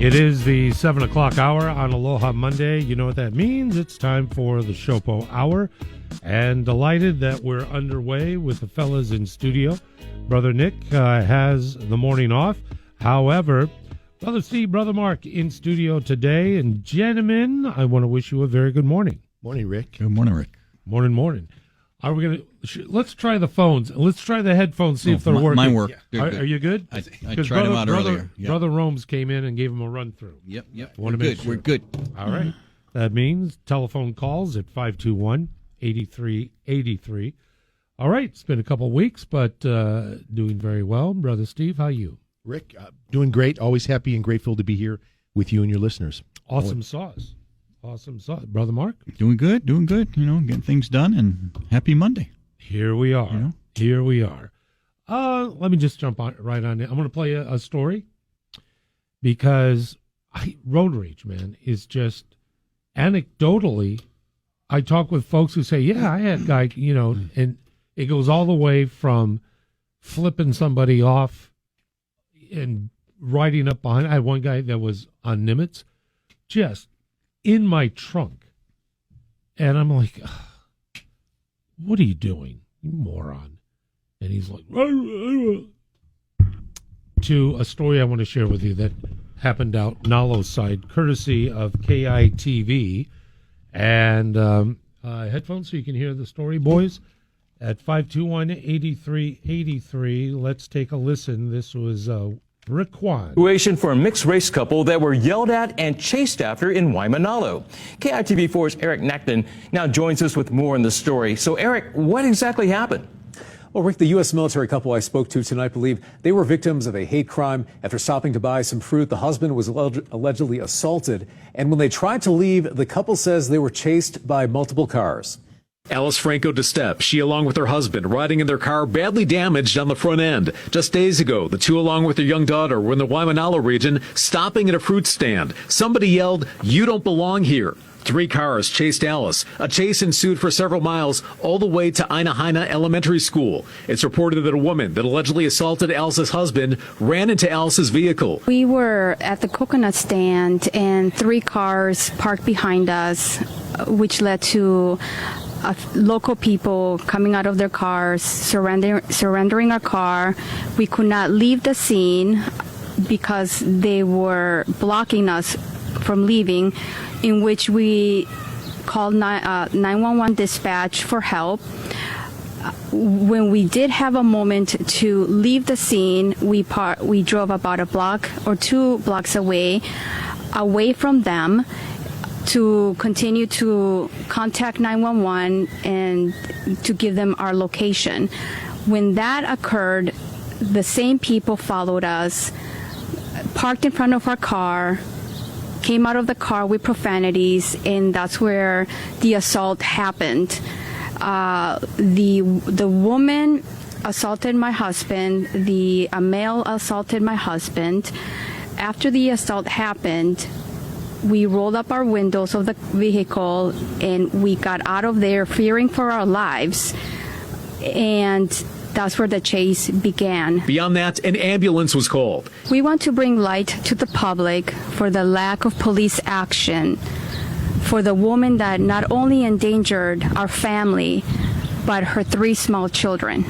It is the 7 o'clock hour on Aloha Monday. You know what that means. It's time for the SHOPO Hour. And delighted that we're underway with the fellas in studio. Brother Nick has the morning off. However, Brother Steve, Brother Mark in studio today. And gentlemen, I want to wish you a very good morning. Morning, Rick. Good morning, Rick. Morning. Are we going to let's try the phones. Let's try the headphones, see if they're working. Mine work. Yeah. Are you good? I tried them out earlier. Yep. Brother Rome's came in and gave him a run through. Yep. We're good. We're good. All right. That means telephone calls at 521-8383. All right. It's been a couple of weeks, but doing very well. Brother Steve, how you? Rick, doing great. Always happy and grateful to be here with you and your listeners. Awesome sauce. Brother Mark? Doing good. You know, getting things done, and happy Monday. Here we are. You know? Here we are. Let me just jump right on it. I'm going to play a story because road rage, man, is just anecdotally. I talk with folks who say, yeah, I had a guy, you know, and it goes all the way from flipping somebody off and riding up behind. I had one guy that was on Nimitz, just in my trunk. And I'm like, what are you doing, you moron? And he's like, to a story I want to share with you that happened out Nalo's side, courtesy of KITV. And headphones so you can hear the story, boys, at 521-8383. Let's take a listen. This was Raquan. Situation for a mixed-race couple that were yelled at and chased after in Waimanalo. KITV4's Eric Nackton now joins us with more on the story. So, Eric, what exactly happened? Well, Rick, the U.S. military couple I spoke to tonight believe they were victims of a hate crime. After stopping to buy some fruit, the husband was allegedly assaulted. And when they tried to leave, the couple says they were chased by multiple cars. Alice Franco DeStep, she along with her husband, riding in their car badly damaged on the front end. Just days ago, the two along with their young daughter were in the Waimanalo region, stopping at a fruit stand. Somebody yelled, "You don't belong here." 3 cars chased Alice. A chase ensued for several miles, all the way to Ainahaina Elementary School. It's reported that a woman that allegedly assaulted Alice's husband ran into Alice's vehicle. We were at the coconut stand, and 3 cars parked behind us, which led to local people coming out of their cars, surrendering our car. We could not leave the scene because they were blocking us from leaving, in which we called 911 dispatch for help. When we did have a moment to leave the scene, we drove about a block or 2 blocks away from them, to continue to contact 911 and to give them our location. When that occurred, the same people followed us, parked in front of our car, came out of the car with profanities, and that's where the assault happened. The woman assaulted my husband. The male assaulted my husband. After the assault happened, we rolled up our windows of the vehicle and we got out of there fearing for our lives. And that's where the chase began. Beyond that, an ambulance was called. We want to bring light to the public for the lack of police action for the woman that not only endangered our family, but her 3 small children.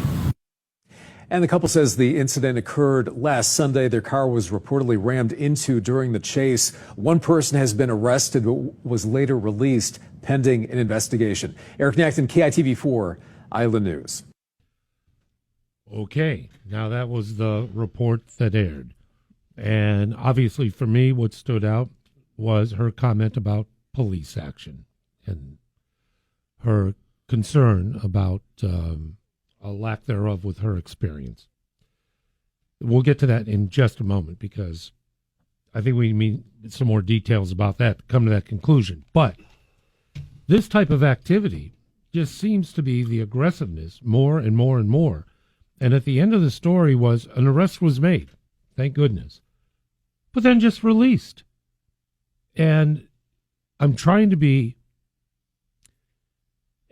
And the couple says the incident occurred last Sunday. Their car was reportedly rammed into during the chase. One person has been arrested but was later released pending an investigation. Eric Nackton, KITV4, Island News. Okay, now that was the report that aired. And obviously for me, what stood out was her comment about police action and her concern about a lack thereof with her experience. We'll get to that in just a moment because I think we need some more details about that to come to that conclusion. But this type of activity just seems to be the aggressiveness more and more and more. And at the end of the story was an arrest was made, thank goodness, but then just released. And I'm trying to be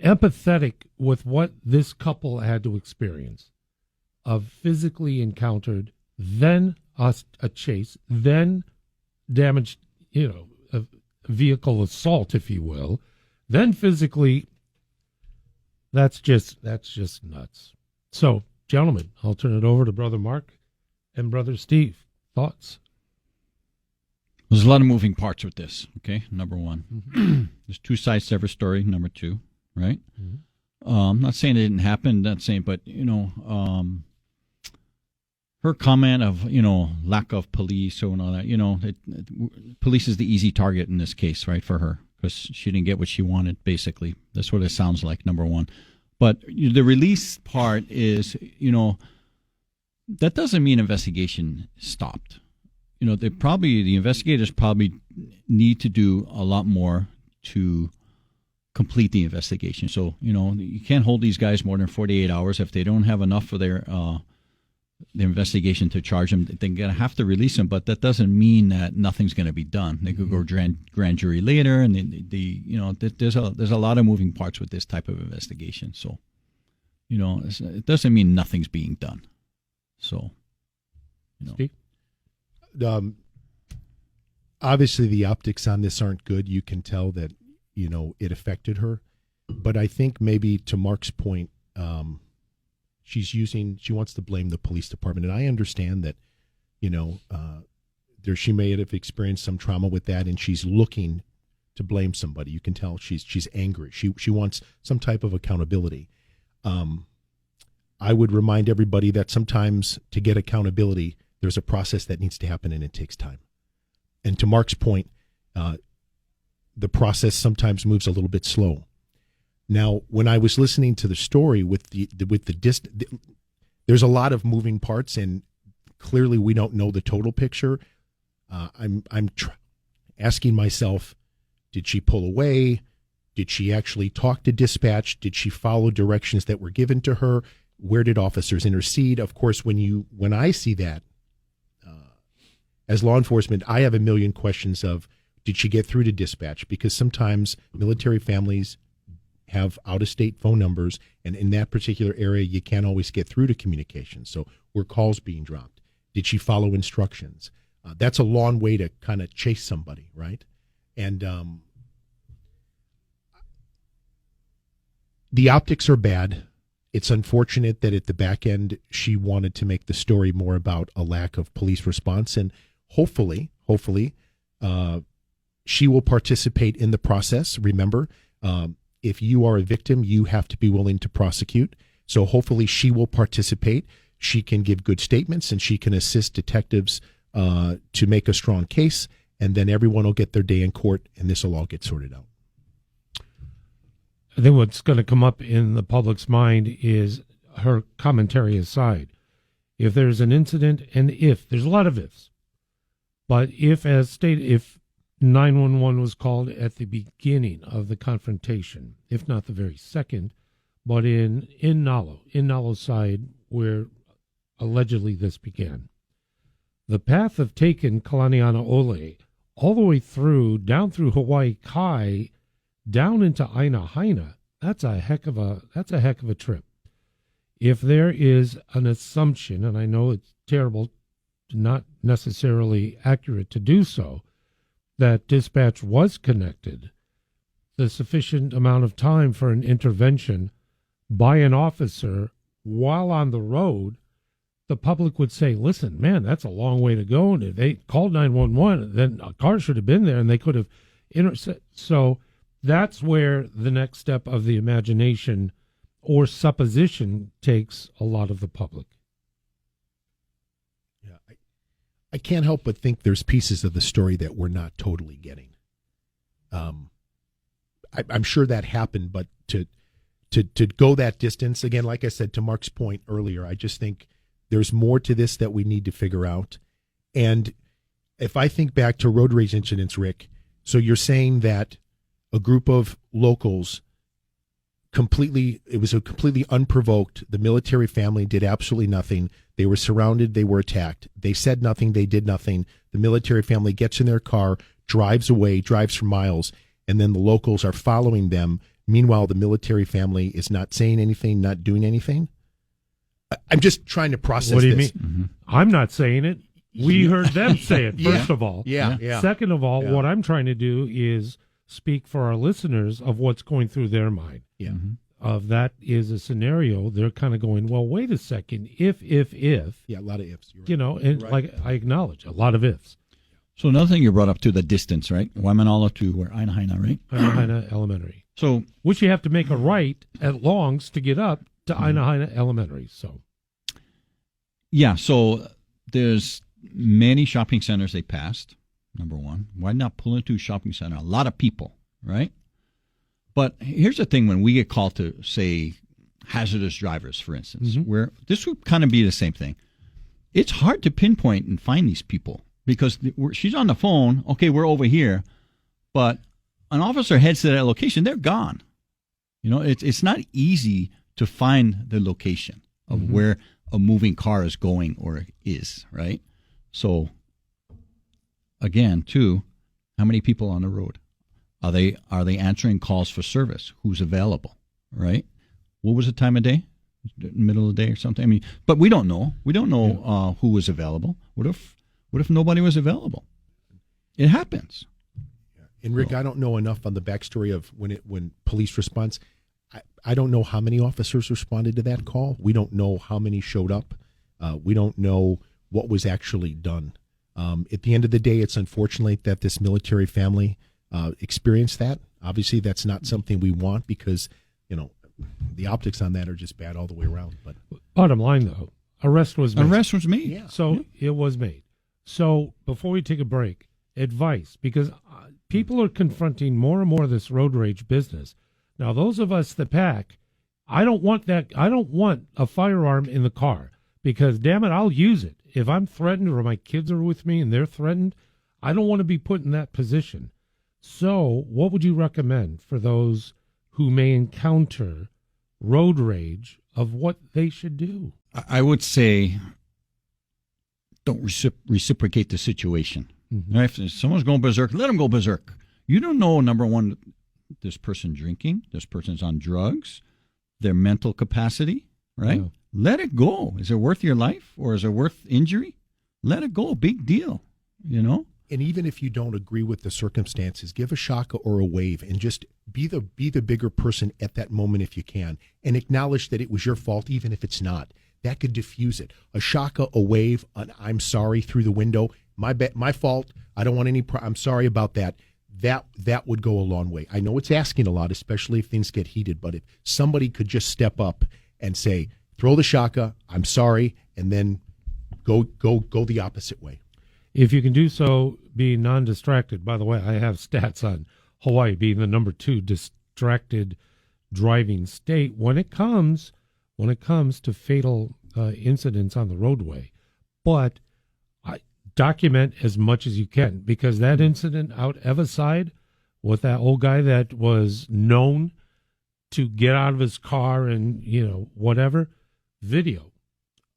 empathetic with what this couple had to experience of physically encountered, then a chase, then damage, a vehicle assault, if you will, then physically, that's just nuts. So, gentlemen, I'll turn it over to Brother Mark and Brother Steve. Thoughts? There's a lot of moving parts with this, okay? Number one. There's two sides to every story, number two, right? I'm not saying it didn't happen, not saying, but, her comment of, lack of police or all that, police is the easy target in this case, right, for her, because she didn't get what she wanted, basically. That's what it sounds like, number one. But the release part is, that doesn't mean investigation stopped. The investigators probably need to do a lot more to complete the investigation. So, you can't hold these guys more than 48 hours. If they don't have enough for their the investigation to charge them, they're going to have to release them. But that doesn't mean that nothing's going to be done. They could go grand jury later, and there's a lot of moving parts with this type of investigation. So, it doesn't mean nothing's being done. So, Steve? Obviously the optics on this aren't good. You can tell that, it affected her. But I think maybe to Mark's point, she wants to blame the police department. And I understand that, she may have experienced some trauma with that, and she's looking to blame somebody. You can tell she's angry. She wants some type of accountability. I would remind everybody that sometimes to get accountability, there's a process that needs to happen, and it takes time. And to Mark's point, the process sometimes moves a little bit slow. Now, when I was listening to the story there's a lot of moving parts, and clearly we don't know the total picture. I'm asking myself, did she pull away? Did she actually talk to dispatch? Did she follow directions that were given to her? Where did officers intercede? Of course, when I see that, as law enforcement, I have a million questions of, did she get through to dispatch? Because sometimes military families have out-of-state phone numbers, and in that particular area, you can't always get through to communication. So were calls being dropped? Did she follow instructions? That's a long way to kind of chase somebody, right? And the optics are bad. It's unfortunate that at the back end, she wanted to make the story more about a lack of police response, and hopefully, she will participate in the process. Remember, if you are a victim, you have to be willing to prosecute. So hopefully she will participate. She can give good statements, and she can assist detectives to make a strong case, and then everyone will get their day in court, and this will all get sorted out. I think what's going to come up in the public's mind is her commentary aside. If there's an incident, and there's a lot of ifs, but if 911 was called at the beginning of the confrontation, if not the very second, but in Nalo's side where allegedly this began, the path of taking Kalaniana Ole all the way down through Hawaii Kai, down into Aina Haina, that's a heck of a trip. If there is an assumption, and I know it's terrible, not necessarily accurate to do so, that dispatch was connected, the sufficient amount of time for an intervention by an officer while on the road, the public would say, listen, man, that's a long way to go. And if they called 911, then a car should have been there and they could have intercepted. So that's where the next step of the imagination or supposition takes a lot of the public. Yeah, I can't help but think there's pieces of the story that we're not totally getting. I'm sure that happened, but to go that distance, again, like I said, to Mark's point earlier, I just think there's more to this that we need to figure out. And if I think back to road rage incidents, Rick, so you're saying that a group of locals it was a completely unprovoked. The military family did absolutely nothing. They were surrounded. They were attacked. They said nothing. They did nothing. The military family gets in their car, drives away, drives for miles, and then the locals are following them. Meanwhile, the military family is not saying anything, not doing anything. I'm just trying to process this. What do you mean? Mm-hmm. I'm not saying it. We heard them say it, first Yeah. of all. Yeah. Second of all, Yeah. what I'm trying to do is speak for our listeners of what's going through their mind. Yeah. Of that is a scenario, they're kind of going, well, wait a second, if, Yeah, a lot of ifs. You're right. you know, and Right. like I acknowledge, a lot of ifs. So another thing you brought up to the distance, right? Waimanalo to where Ainahaina, right? Ainahaina Elementary. So Which you have to make a right at Longs to get up to Ainahaina Elementary. So, yeah, so there's many shopping centers they passed. Number one, why not pull into a shopping center? A lot of people, right? But here's the thing: when we get called to say hazardous drivers, for instance, where this would kind of be the same thing. It's hard to pinpoint and find these people because she's on the phone. Okay, we're over here, but an officer heads to that location, they're gone. You know, it's not easy to find the location of where a moving car is going or is, right? So, again, too, how many people on the road? Are they answering calls for service? Who's available, right? What was the time of day? Middle of the day or something? I mean, but we don't know. We don't know who was available. What if nobody was available? It happens. And Rick, I don't know enough on the backstory of when police response. I don't know how many officers responded to that call. We don't know how many showed up. We don't know what was actually done. At the end of the day, it's unfortunate that this military family experienced that. Obviously, that's not something we want because, you know, the optics on that are just bad all the way around. But bottom line, though, arrest was made. Arrest was made. Yeah. So it was made. So before we take a break, advice, because people are confronting more and more of this road rage business. Now, those of us that pack, I don't want that. I don't want a firearm in the car because, damn it, I'll use it. If I'm threatened or my kids are with me and they're threatened, I don't want to be put in that position. So what would you recommend for those who may encounter road rage of what they should do? I would say don't reciprocate the situation. Right? If someone's going berserk, let them go berserk. You don't know, number one, this person drinking, this person's on drugs, their mental capacity, right? Yeah. Let it go. Is it worth your life or is it worth injury? Let it go. Big deal, you know? And even if you don't agree with the circumstances, give a shaka or a wave and just be the bigger person at that moment if you can, and acknowledge that it was your fault, even if it's not. That could diffuse it. A shaka, a wave, an I'm sorry through the window. My fault. I don't want any. I'm sorry about that. That would go a long way. I know it's asking a lot, especially if things get heated. But if somebody could just step up and say, "Throw the shaka. I'm sorry," and then go the opposite way. If you can do so, be non-distracted. By the way, I have stats on Hawaii being the number 2 distracted driving state when it comes to fatal incidents on the roadway. But document as much as you can, because that incident out Everside with that old guy that was known to get out of his car and, you know, whatever, video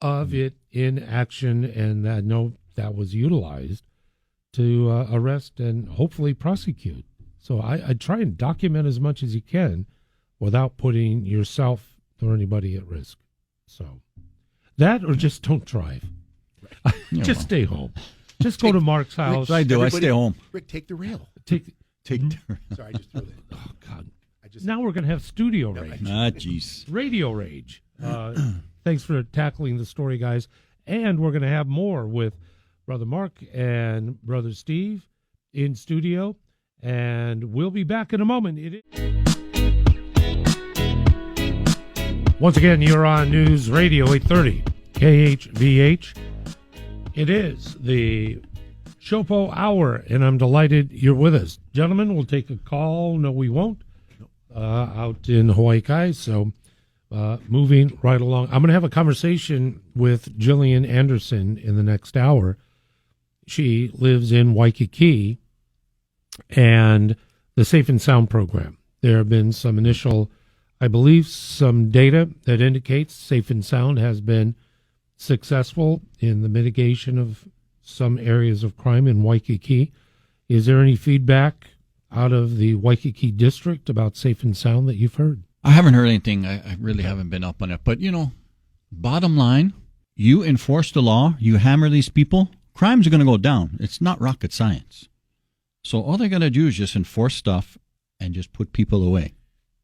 of it in action, and that was utilized to arrest and hopefully prosecute. So I try and document as much as you can without putting yourself or anybody at risk. So that, or just don't drive. Just stay home. Just go to Mark's house. I do. I stay home. Rick, take the rail. Take. Sorry, I just threw that. Oh God! Now we're gonna have studio rage, Jeez. radio rage. Thanks for tackling the story, guys. And we're gonna have more with Brother Mark and Brother Steve in studio, and we'll be back in a moment. Once again, you're on News Radio 830 KHVH. It is the SHOPO Hour, and I'm delighted you're with us. Gentlemen, we'll take a call. No, we won't. Out in Hawaii. So moving right along. I'm going to have a conversation with Jillian Anderson in the next hour. She lives in Waikiki, and the Safe and Sound program. There have been some initial, I believe, some data that indicates Safe and Sound has been successful in the mitigation of some areas of crime in Waikiki. Is there any feedback out of the Waikiki district about Safe and Sound that you've heard? I haven't heard anything. I really haven't been up on it. But, you know, bottom line, you enforce the law, you hammer these people, crimes are going to go down. It's not rocket science. So all they're going to do is just enforce stuff and just put people away.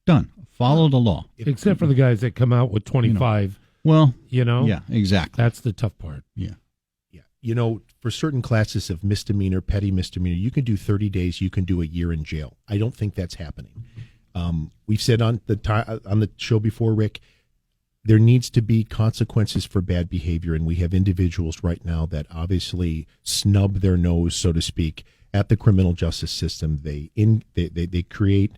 Done. Follow the law. Except for the guys that come out with 25. Yeah, exactly. That's the tough part. Yeah. For certain classes of misdemeanor, petty misdemeanor, you can do 30 days, you can do a year in jail. I don't think that's happening. We've said on the show before, Rick, there needs to be consequences for bad behavior, and we have individuals right now that obviously snub their nose, so to speak, at the criminal justice system. They create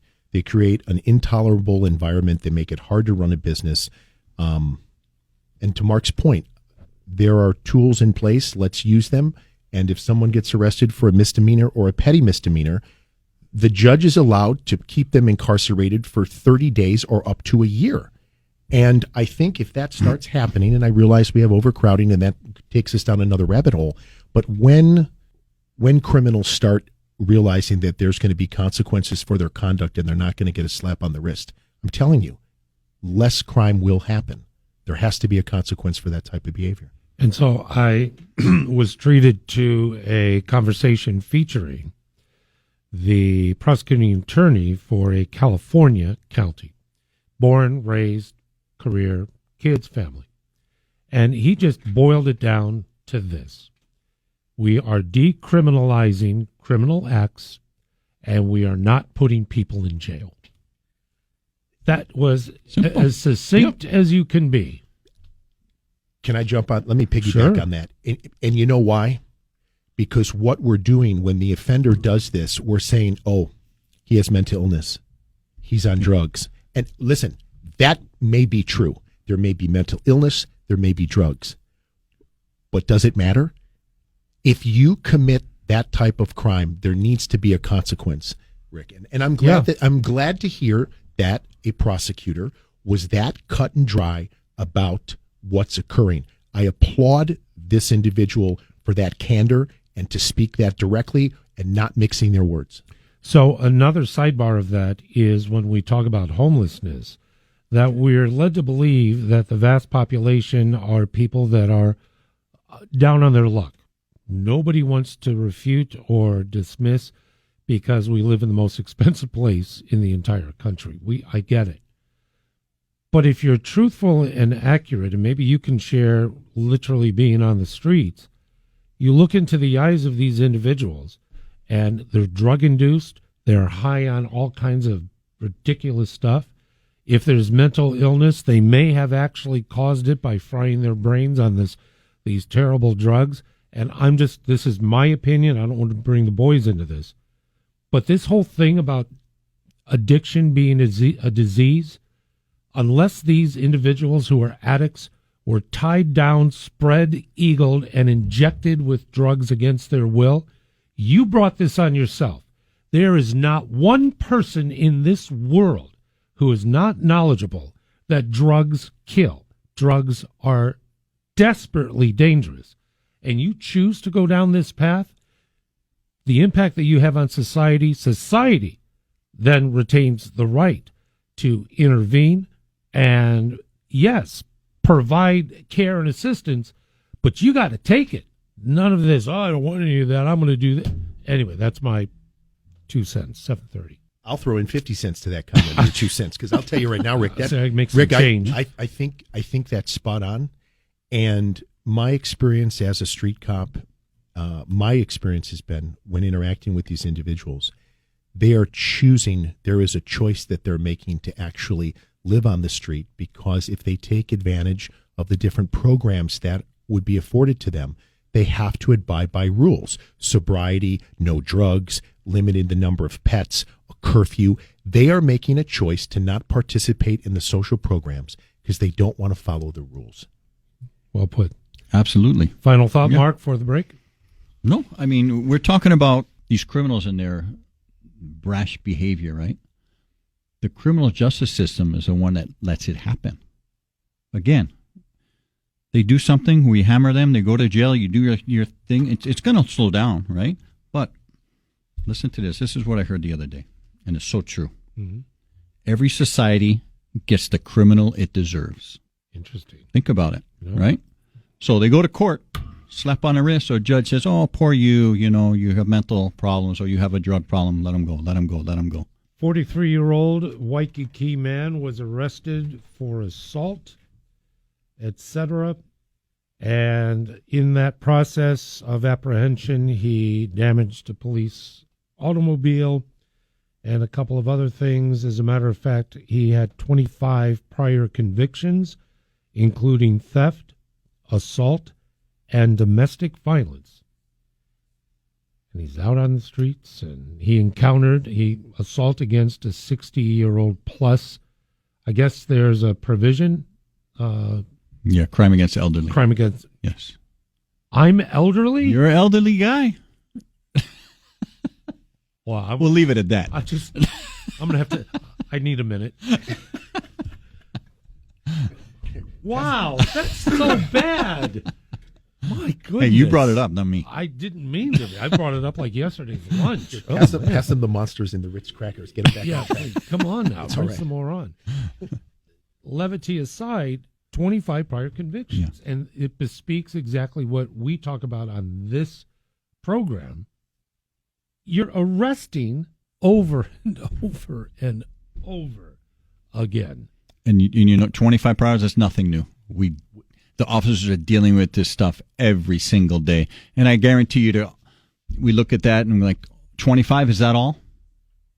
an intolerable environment. They make it hard to run a business. And to Mark's point, there are tools in place. Let's use them. And if someone gets arrested for a misdemeanor or a petty misdemeanor, the judge is allowed to keep them incarcerated for 30 days or up to a year. And I think if that starts happening, and I realize we have overcrowding and that takes us down another rabbit hole, but when criminals start realizing that there's going to be consequences for their conduct and they're not going to get a slap on the wrist, I'm telling you, less crime will happen. There has to be a consequence for that type of behavior. And so I was treated to a conversation featuring the prosecuting attorney for a California county, born, raised, career, kids, family. And he just boiled it down to this. We are decriminalizing criminal acts, and we are not putting people in jail. That was Simple. as succinct as you can be. Can I jump on? Let me piggyback on that. And you know why? Because what we're doing when the offender does this, we're saying, oh, he has mental illness. He's on drugs. And listen, that may be true. There may be mental illness. There may be drugs. But does it matter? If you commit that type of crime, there needs to be a consequence, Rick. And I'm glad to hear that a prosecutor was that cut and dry about what's occurring. I applaud this individual for that candor and to speak that directly and not mixing their words. So another sidebar of that is when we talk about homelessness, that we're led to believe that the vast population are people that are down on their luck. Nobody wants to refute or dismiss because we live in the most expensive place in the entire country. I get it. But if you're truthful and accurate, and maybe you can share literally being on the streets, you look into the eyes of these individuals, and they're drug-induced, they're high on all kinds of ridiculous stuff. If there's mental illness, they may have actually caused it by frying their brains on these terrible drugs. And this is my opinion, I don't want to bring the boys into this, but this whole thing about addiction being a disease, unless these individuals who are addicts were tied down, spread-eagled, and injected with drugs against their will, you brought this on yourself. There is not one person in this world who is not knowledgeable that drugs kill. Drugs are desperately dangerous. And you choose to go down this path, the impact that you have on society then retains the right to intervene and, yes, provide care and assistance, but you got to take it. None of this, I don't want any of that, I'm going to do that. Anyway, that's my 2 cents, 7:30. I'll throw in 50 cents to that comment, your 2 cents, because I'll tell you right now, Rick, that makes a change. I think that's spot on. And my experience as a street cop, my experience has been when interacting with these individuals, they are choosing, there is a choice that they're making to actually live on the street, because if they take advantage of the different programs that would be afforded to them, they have to abide by rules. Sobriety, no drugs, limiting the number of pets, a curfew. They are making a choice to not participate in the social programs because they don't want to follow the rules. Well put. Absolutely. Final thought, Mark, for the break? No, I mean, we're talking about these criminals and their brash behavior, right? The criminal justice system is the one that lets it happen. Again, they do something, we hammer them, they go to jail, you do your thing. It's going to slow down, right? But listen to this. This is what I heard the other day, and it's so true. Mm-hmm. Every society gets the criminal it deserves. Interesting. Think about it, right? So they go to court, slap on the wrist, or judge says, "Oh, poor you, you have mental problems or you have a drug problem. Let him go. Let him go. Let him go." 43-year-old Waikiki man was arrested for assault, etc. And in that process of apprehension, he damaged a police automobile and a couple of other things. As a matter of fact, he had 25 prior convictions, including theft, assault, and domestic violence. And he's out on the streets, and he assault against a 60-year-old plus. I guess there's a provision. Crime against the elderly. Crime against. Yes. I'm elderly? You're an elderly guy. Well, we'll leave it at that. I'm going to have to. I need a minute. Wow, that's so bad. My goodness. Hey, you brought it up, not me. I didn't mean to. I brought it up like yesterday's lunch. Pass them the monsters and the Ritz crackers. Get them back on track. Come on now. Bring right. some more on. Levity aside, 25 prior convictions. Yeah. And it bespeaks exactly what we talk about on this program. You're arresting over and over and over again. And 25 priors, that's nothing new. The officers are dealing with this stuff every single day. And I guarantee you we look at that and we're like, 25, is that all?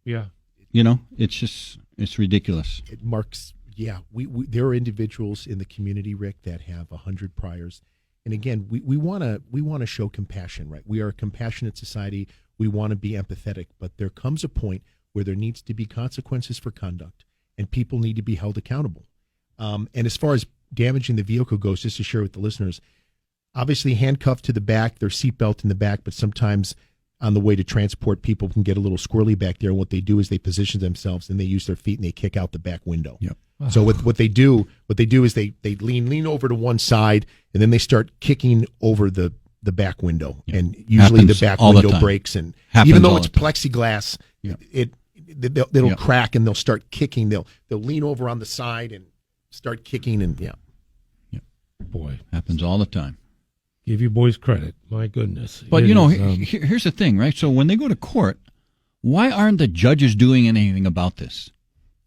Yeah. It's ridiculous. It marks, there are individuals in the community, Rick, that have 100 priors. And again, we want to show compassion, right? We are a compassionate society. We want to be empathetic, but there comes a point where there needs to be consequences for conduct, and people need to be held accountable. And as far as damaging the vehicle goes, just to share with the listeners, obviously handcuffed to the back, their seatbelt in the back, but sometimes on the way to transport, people can get a little squirrely back there. And what they do is they position themselves and they use their feet and they kick out the back window. Yep. So what they do is they lean over to one side and then they start kicking over the back window, and usually the back window breaks, and even though it's plexiglass, it'll crack, and they'll start kicking. They'll lean over on the side and start kicking, and boy, happens all the time. Give you boys credit, my goodness. But here's the thing, right? So when they go to court, why aren't the judges doing anything about this,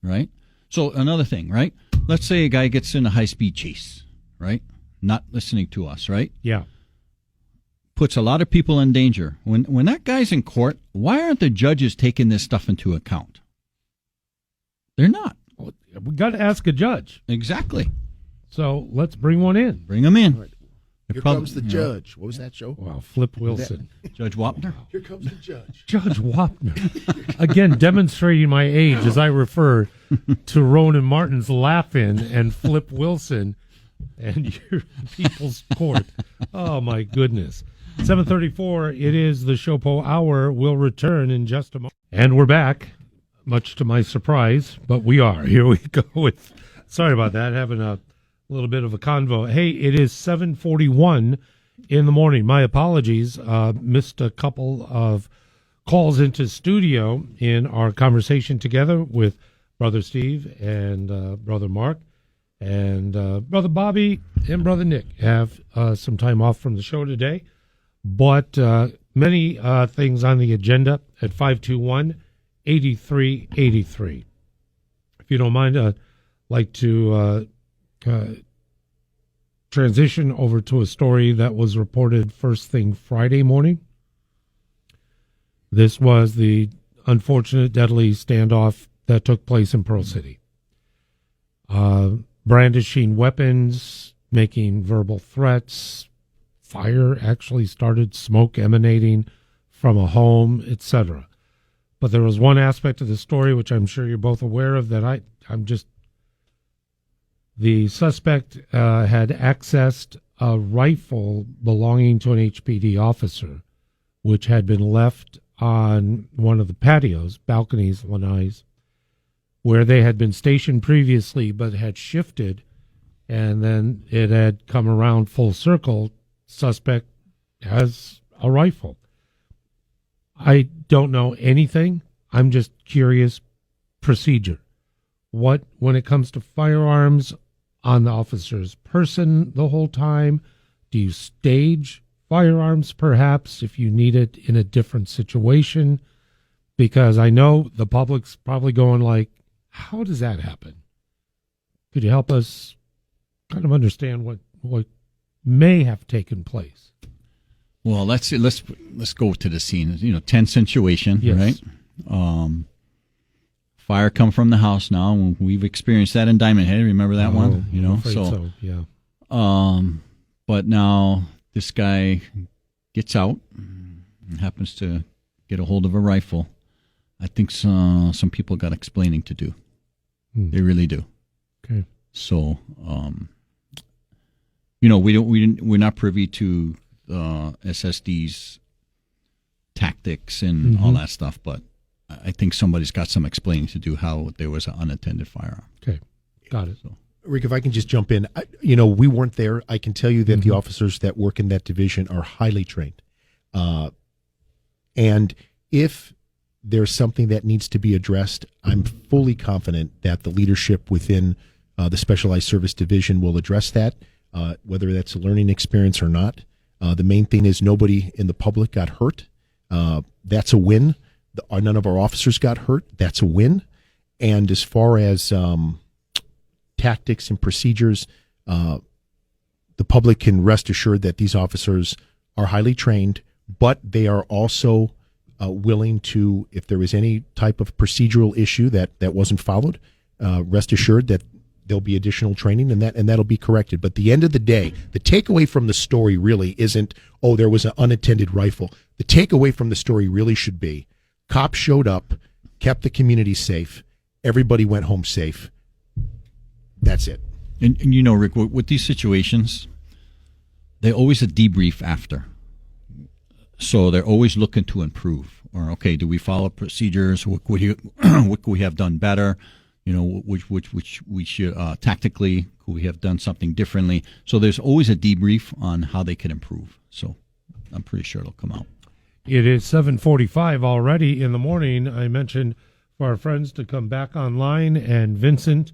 right? So another thing, right? Let's say a guy gets in a high-speed chase, right? Not listening to us, right? Yeah. Puts a lot of people in danger. When that guy's in court, why aren't the judges taking this stuff into account? They're not. We got to ask a judge. Exactly. So let's bring one in. Bring them in. Right. Here comes the judge. What was that show? Wow, Flip Wilson. Judge Wapner. Here comes the judge. Judge Wapner. Again, demonstrating my age as I refer to Ronan Martin's Laugh-In and Flip Wilson and your People's Court. Oh, my goodness. 7:34, it is the SHOPO Hour. We'll return in just a moment. And we're back, much to my surprise, but we are. Here we go with, sorry about that, having a little bit of a convo. Hey, it is 7:41 in the morning. My apologies. Missed a couple of calls into studio in our conversation together with Brother Steve and Brother Mark. And Brother Bobby and Brother Nick have some time off from the show today. But many things on the agenda at 521-8383. If you don't mind, I'd like to transition over to a story that was reported first thing Friday morning. This was the unfortunate deadly standoff that took place in Pearl City. Brandishing weapons, making verbal threats, fire actually started, smoke emanating from a home, etc. But there was one aspect of the story which I'm sure you're both aware of that the suspect had accessed a rifle belonging to an HPD officer, which had been left on one of the patios, balconies, lanais, where they had been stationed previously but had shifted, and then it had come around full circle. Suspect has a rifle. I don't know anything. I'm just curious procedure. What, when it comes to firearms on the officer's person the whole time, do you stage firearms, perhaps, if you need it in a different situation? Because I know the public's probably going like, how does that happen? Could you help us kind of understand what may have taken place? Well, let's go to the scene. Tense situation, yes. Right? Fire come from the house now. We've experienced that in Diamond Head. Remember that one? I'm afraid so, yeah. But now this guy gets out and happens to get a hold of a rifle. I think some people got explaining to do. They really do. Okay. So, we're not privy to SSD's tactics and all that stuff, but I think somebody's got some explaining to do how there was an unattended firearm. Okay, got it. So, Rick, if I can just jump in, we weren't there. I can tell you that the officers that work in that division are highly trained. And if there's something that needs to be addressed, I'm fully confident that the leadership within the Specialized Service Division will address that, whether that's a learning experience or not. The main thing is nobody in the public got hurt. That's a win. None of our officers got hurt. That's a win. And as far as tactics and procedures, the public can rest assured that these officers are highly trained, but they are also willing to, if there is any type of procedural issue that wasn't followed, rest assured that there'll be additional training and that'll be corrected. But at the end of the day, the takeaway from the story really isn't, oh, there was an unattended rifle. The takeaway from the story really should be, cops showed up, kept the community safe, everybody went home safe. That's it. and Rick, with these situations, they always a debrief after. So they're always looking to improve. Or, okay, do we follow procedures? What could we have done better? Which we should tactically, could we have done something differently? So there's always a debrief on how they can improve. So I'm pretty sure it'll come out. It is 7:45 already in the morning. I mentioned for our friends to come back online, and Vincent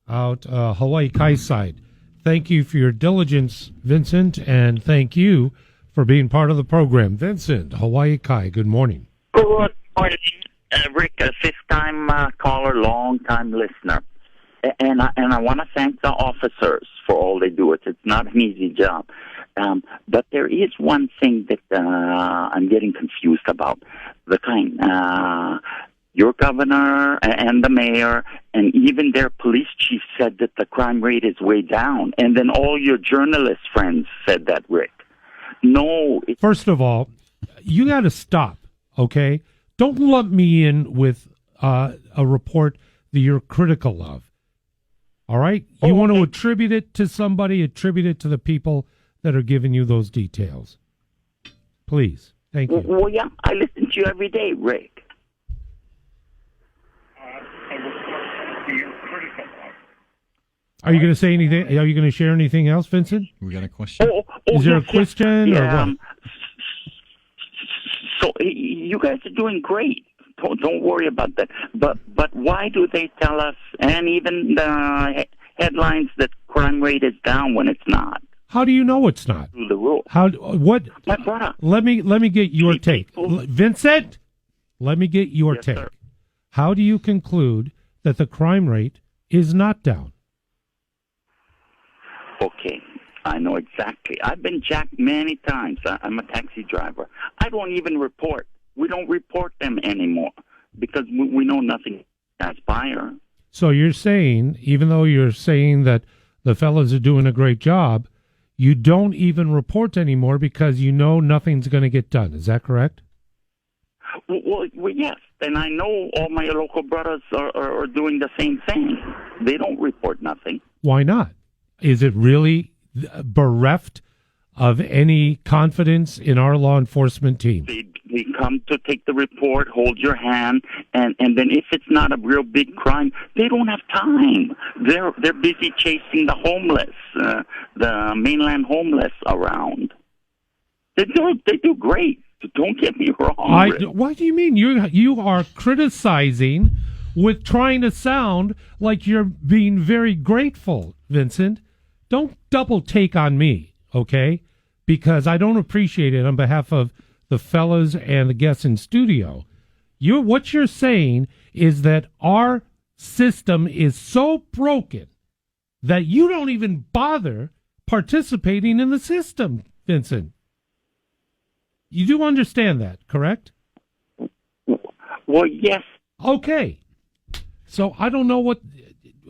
out Hawaii Kai side. Thank you for your diligence, Vincent, and thank you for being part of the program. Vincent, Hawaii Kai, good morning. Good morning, Rick, a fifth-time caller, long-time listener. And I want to thank the officers for all they do. It's not an easy job. But there is one thing that I'm getting confused about. Your governor and the mayor and even their police chief said that the crime rate is way down. And then all your journalist friends said that, Rick. No. First of all, you got to stop, okay? Don't lump me in with a report that you're critical of, all right? You want to attribute it to somebody, attribute it to the people that are giving you those details. Please. Thank you. Well, yeah, I listen to you every day, Rick. Are you going to say anything? Are you going to share anything else, Vincent? We got a question? Is there a question? Or what? So you guys are doing great. Don't worry about that. But why do they tell us, and even the headlines, that crime rate is down when it's not? How do you know it's not? Through the rule. What? My brother. Let me get your take, Vincent. Let me get your take. Sir. How do you conclude that the crime rate is not down? Okay, I know exactly. I've been jacked many times. I'm a taxi driver. I don't even report. We don't report them anymore because we know nothing transpire. So you're saying, even though you're saying that the fellas are doing a great job, you don't even report anymore because you know nothing's going to get done. Is that correct? Well, yes. And I know all my local brothers are doing the same thing. They don't report nothing. Why not? Is it really bereft of any confidence in our law enforcement team? They come to take the report, hold your hand, and then if it's not a real big crime, they don't have time. They're busy chasing the homeless, the mainland homeless around. They do great. Don't get me wrong. What do you mean? You are criticizing with trying to sound like you're being very grateful, Vincent. Don't double take on me, okay? because I don't appreciate it on behalf of the fellas and the guests in studio. What you're saying is that our system is so broken that you don't even bother participating in the system, Vincent. You do understand that, correct? Well, yes. Okay. So I don't know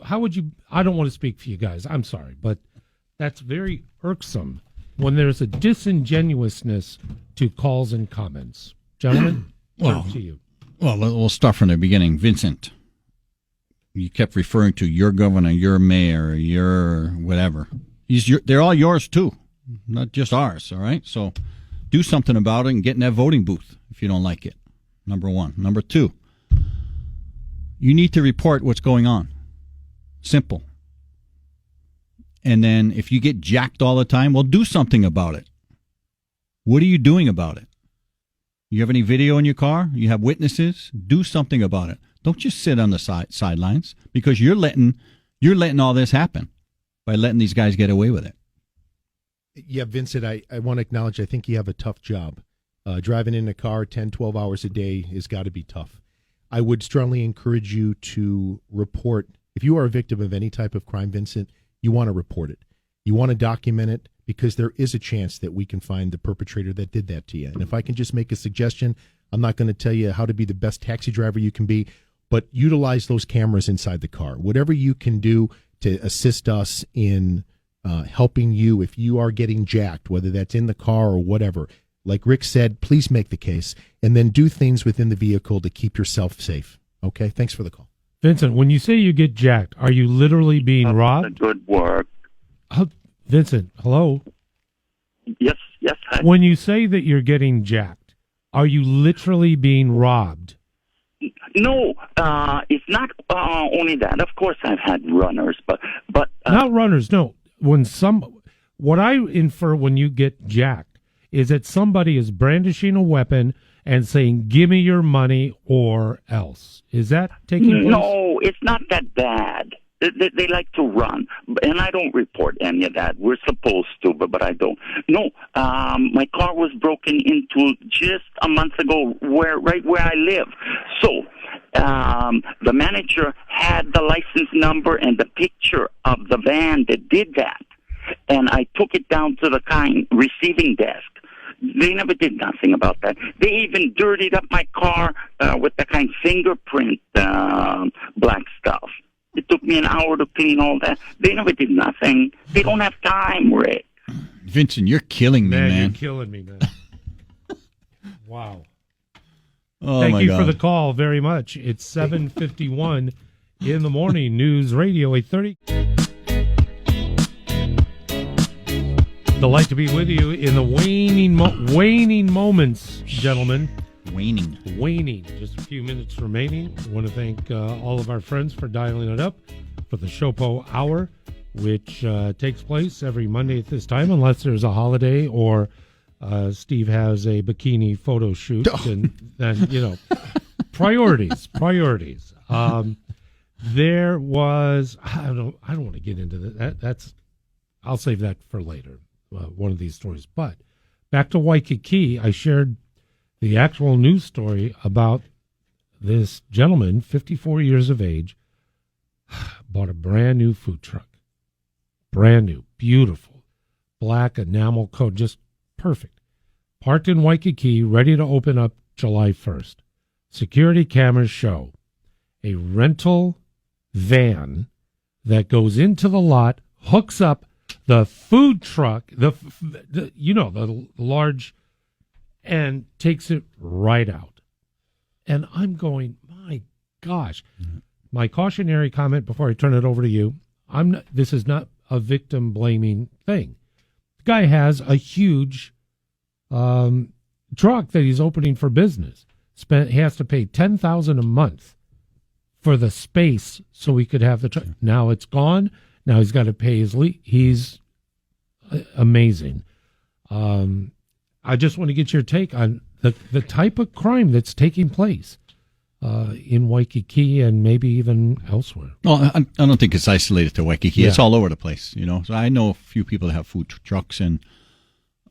how would you, I don't want to speak for you guys. I'm sorry, but that's very irksome when there's a disingenuousness to calls and comments. Gentlemen, to you. Well, we'll start from the beginning. Vincent, you kept referring to your governor, your mayor, your whatever. They're all yours too, not just ours, all right? So do something about it and get in that voting booth if you don't like it, number one. Number two, you need to report what's going on. Simple. And then if you get jacked all the time, well, do something about it. What are you doing about it? You have any video in your car? You have witnesses? Do something about it. Don't just sit on the sidelines, because you're letting all this happen by letting these guys get away with it. Yeah, Vincent, I want to acknowledge, I think you have a tough job. Driving in a car 10, 12 hours a day has got to be tough. I would strongly encourage you to report. If you are a victim of any type of crime, Vincent, you want to report it. You want to document it, because there is a chance that we can find the perpetrator that did that to you. And if I can just make a suggestion, I'm not going to tell you how to be the best taxi driver you can be, but utilize those cameras inside the car. Whatever you can do to assist us in helping you if you are getting jacked, whether that's in the car or whatever. Like Rick said, please make the case, and then do things within the vehicle to keep yourself safe. Okay? Thanks for the call. Vincent, when you say you get jacked, are you literally being robbed? Good work. Vincent, hello? Yes. Hi. When you say that you're getting jacked, are you literally being robbed? No, it's not only that. Of course, I've had runners, but not runners. No, what I infer when you get jacked is that somebody is brandishing a weapon and saying, "Give me your money or else." Is that taking place? No, it's not that bad. They like to run, and I don't report any of that. We're supposed to, but I don't. No, my car was broken into just a month ago, right where I live. So the manager had the license number and the picture of the van that did that, and I took it down to the receiving desk. They never did nothing about that. They even dirtied up my car with the fingerprint black stuff. It took me an hour to clean all that. They never did nothing. They don't have time, Rick. Vincent, you're killing me, man. You're killing me, man. Wow. Oh, Thank you God. for the call very much. It's 7:51 in the morning. News Radio 830. Delight to be with you in the waning moments, gentlemen. Waning. Just a few minutes remaining. I want to thank all of our friends for dialing it up for the SHOPO Hour, which takes place every Monday at this time, unless there's a holiday or Steve has a bikini photo shoot. And then, priorities. There was, I don't want to get into that. I'll save that for later, one of these stories. But back to Waikiki, I shared the actual news story about this gentleman, 54 years of age, bought a brand new food truck. Brand new, beautiful, black enamel coat, just perfect. Parked in Waikiki, ready to open up July 1st. Security cameras show a rental van that goes into the lot, hooks up the food truck, the large, and takes it right out. And I'm going, my gosh. Mm-hmm. My cautionary comment before I turn it over to you, this is not a victim blaming thing. The guy has a huge truck that he's opening for business. He has to pay $10,000 a month for the space so he could have the truck. Now it's gone. Now he's got to pay his lease. He's amazing. I just want to get your take on the type of crime that's taking place in Waikiki and maybe even elsewhere. Well, I don't think it's isolated to Waikiki. Yeah. It's all over the place, So I know a few people that have food trucks, and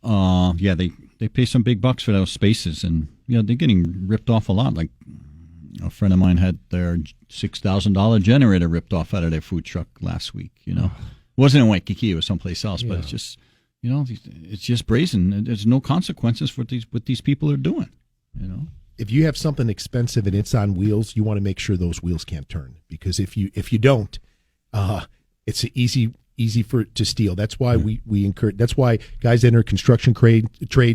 Yeah, they pay some big bucks for those spaces, and they're getting ripped off a lot. Like a friend of mine had their $6,000 generator ripped off out of their food truck last week. It wasn't in Waikiki; it was someplace else. But it's just, it's just brazen. There's no consequences for what these people are doing. If you have something expensive and it's on wheels, you want to make sure those wheels can't turn, because if you don't, it's easy to steal. That's why we encourage. That's why guys that enter construction trade,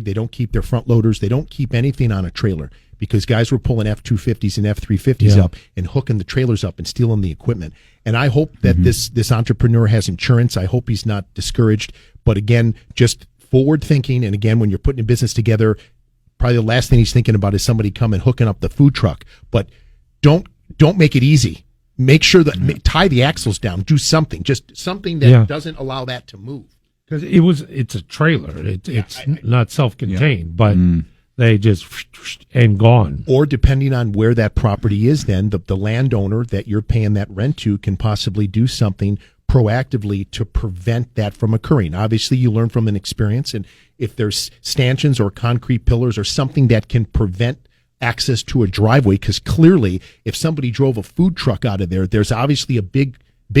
they don't keep their front loaders. They don't keep anything on a trailer, because guys were pulling F-250s and F-350s up and hooking the trailers up and stealing the equipment. And I hope that this entrepreneur has insurance. I hope he's not discouraged. But again, just forward thinking. And again, when you're putting a business together, probably the last thing he's thinking about is somebody coming hooking up the food truck. But don't make it easy. Make sure that tie the axles down. Do something, just something that doesn't allow that to move. Because it's a trailer. It's not self-contained, but they just and gone. Or depending on where that property is, then the landowner that you're paying that rent to can possibly do something proactively to prevent that from occurring. Obviously, you learn from an experience, and if there's stanchions or concrete pillars or something that can prevent access to a driveway, because clearly if somebody drove a food truck out of there's obviously a big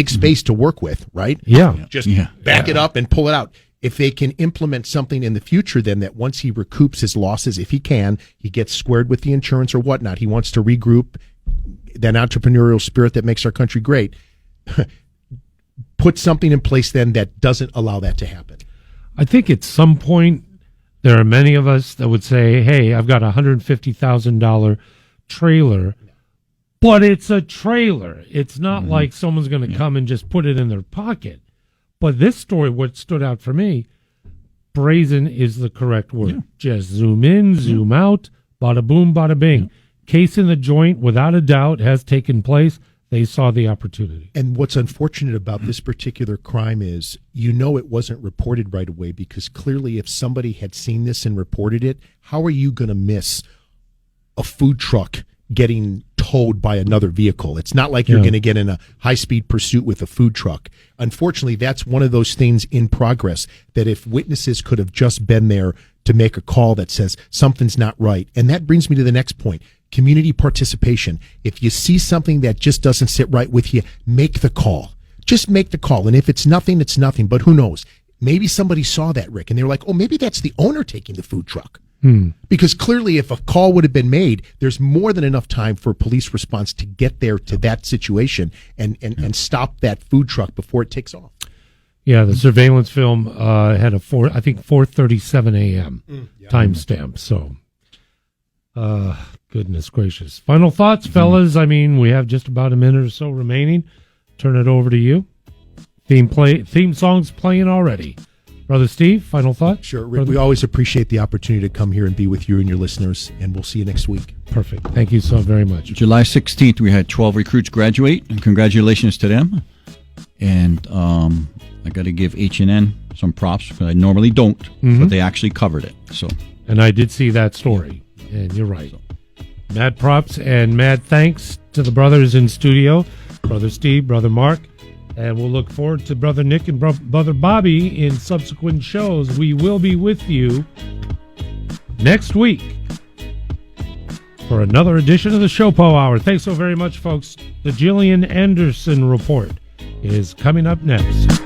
space to work with, right? Just back it up and pull it out. If they can implement something in the future, then that once he recoups his losses, if he can, he gets squared with the insurance or whatnot, he wants to regroup, that entrepreneurial spirit that makes our country great, put something in place then that doesn't allow that to happen. I think at some point there are many of us that would say, hey, I've got a $150,000 trailer, but it's a trailer. It's not like someone's going to come and just put it in their pocket. But this story, what stood out for me, brazen is the correct word. Just zoom in, zoom out, bada boom, bada bing. Case in the joint, without a doubt, has taken place. They saw the opportunity. And what's unfortunate about this particular crime is, it wasn't reported right away, because clearly if somebody had seen this and reported it, how are you going to miss a food truck getting towed by another vehicle? It's not like you're going to get in a high-speed pursuit with a food truck. Unfortunately, that's one of those things in progress that if witnesses could have just been there to make a call that says something's not right. And that brings me to the next point. Community participation. If you see something that just doesn't sit right with you, make the call. Just make the call. And if it's nothing, it's nothing. But who knows? Maybe somebody saw that, Rick, and they were like, oh, maybe that's the owner taking the food truck. Because clearly if a call would have been made, there's more than enough time for police response to get there to that situation and stop that food truck before it takes off. Yeah, the surveillance film had a 4:37 a.m. timestamp. So, goodness gracious. Final thoughts, fellas? I mean, we have just about a minute or so remaining. Turn it over to you. Theme songs playing already. Brother Steve, final thought? Sure, Rick. We always appreciate the opportunity to come here and be with you and your listeners, and we'll see you next week. Perfect. Thank you so very much. July 16th, we had 12 recruits graduate, and congratulations to them. And I got to give H&N some props, because I normally don't, but they actually covered it. And I did see that story, and you're right. Mad props and mad thanks to the brothers in studio, Brother Steve, Brother Mark. And we'll look forward to Brother Nick and Brother Bobby in subsequent shows. We will be with you next week for another edition of the SHOPO Hour. Thanks so very much, folks. The Gillian Anderson Report is coming up next.